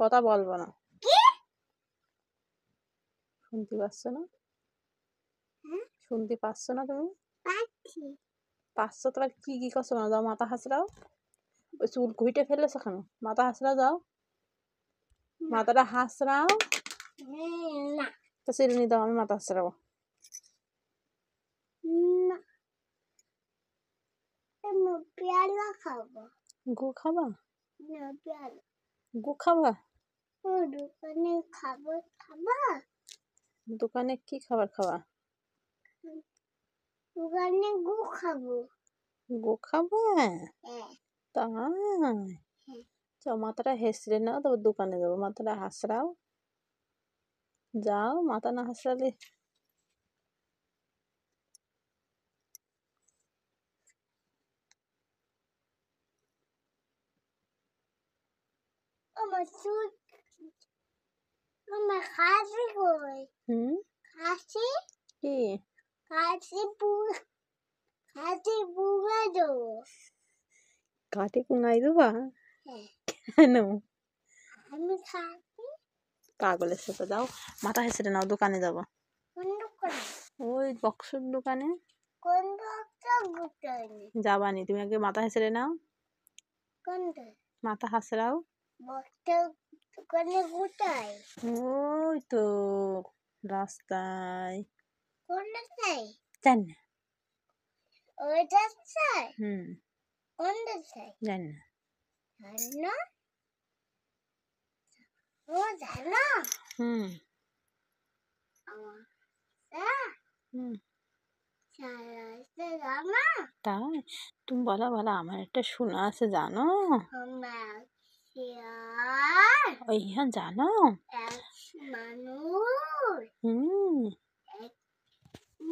কথা বলবো না। শুনতে পাচ্ছ না? শুনতে পাচ্ছ না তুমি? পাচ্ছ তো কি কি করছো না? যাও মাথা হাসড়াও। ওই চুল ঘুইটে ফেলেছো কেন? মাথা হাসড়াও যাও। মাথাটা হাসড়াও। তো চিরুনি দাও, আমি মাথা হাসড়াবো। গু খাবা? গু খাবা? দোকানে কি খাবার খাবা? গু খাবো। গু খাবে? তাই? চল মাথাটা হেসড়ে নাও, তারপর দোকানে যাবো। মাথাটা হাসড়াও। যাও, মাথা না হাসড়ালে আমার চুল আমার খাসি কই? খাসি কি খাসি পুঙ্গা দেবো। কাঠে কুঙাই দেবা? কেন? আমি খাসি পাগলের সাথে। যাও মাথা হেসড়ে নাও, দোকানে যাবো। কোন দোকানে? ওই বক্সের দোকানে কোন দোকানে? যাবানি। তুমি আগে মাথা হেসড়ে নাও। কোনটা? মাথা হাসড়াও। বক্সটা দোকানে কোথায়? ওই তো রাস্তায়। কোন রাস্তায়? জানি না। ওই রাস্তায়? কোন রাস্তায়? জানি না। জানো? ও জানো? আমার জানো? তাই? তুমি বলো বলো, আমার একটা শোনা আছে জানো? আমার ওই হ্যাঁ জানো?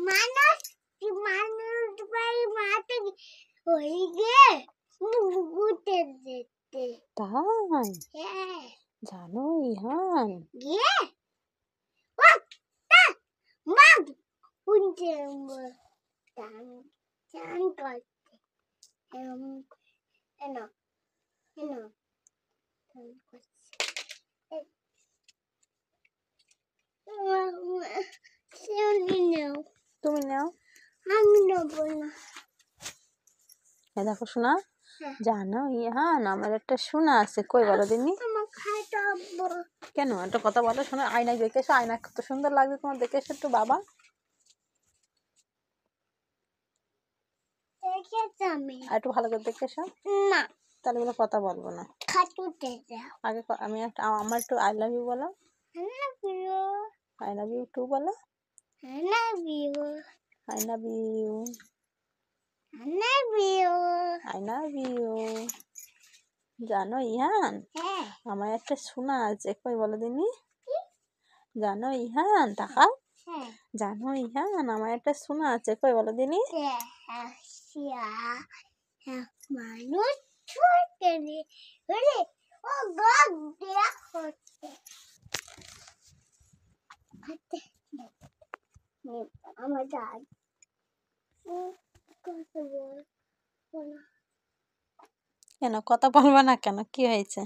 মানুষ বাড়ি মাঠে হয়ে গে ঘুরতে যেতে। তাই? হ্যাঁ জানো ইহান? গিয়ে মাগ উনতে চান চান করতে এনো এনো তুমি নাও। আমি নেবো না। দেখো শোনা, জানো ইহান আমার একটা শোনা আছে। কই বলো দিনি? কেন? একটা কথা বলো শোনো। আয়নায় দেখে এসো। আয়না কত সুন্দর লাগবে তোমার, দেখে এসো একটু বাবা। আর একটু ভালো করে দেখে এসো। না তাহলে বলে কথা বলবো না। আগে আমি একটা আমার একটু আই লাভ ইউ বলো। আই লাভ ইউ টু বলো। I love you. I love you. জানো ইহান আমার একটা শোনা আছে। কই বলো দিনি? জানো ইহান তাকাও। জানো ইহান আমার একটা শোনা আছে। কই বলো দিনি? মানুষ ছুটে ও গড দেখো আমার দাদ কেন কথা বলবো না কেন? কি হয়েছে?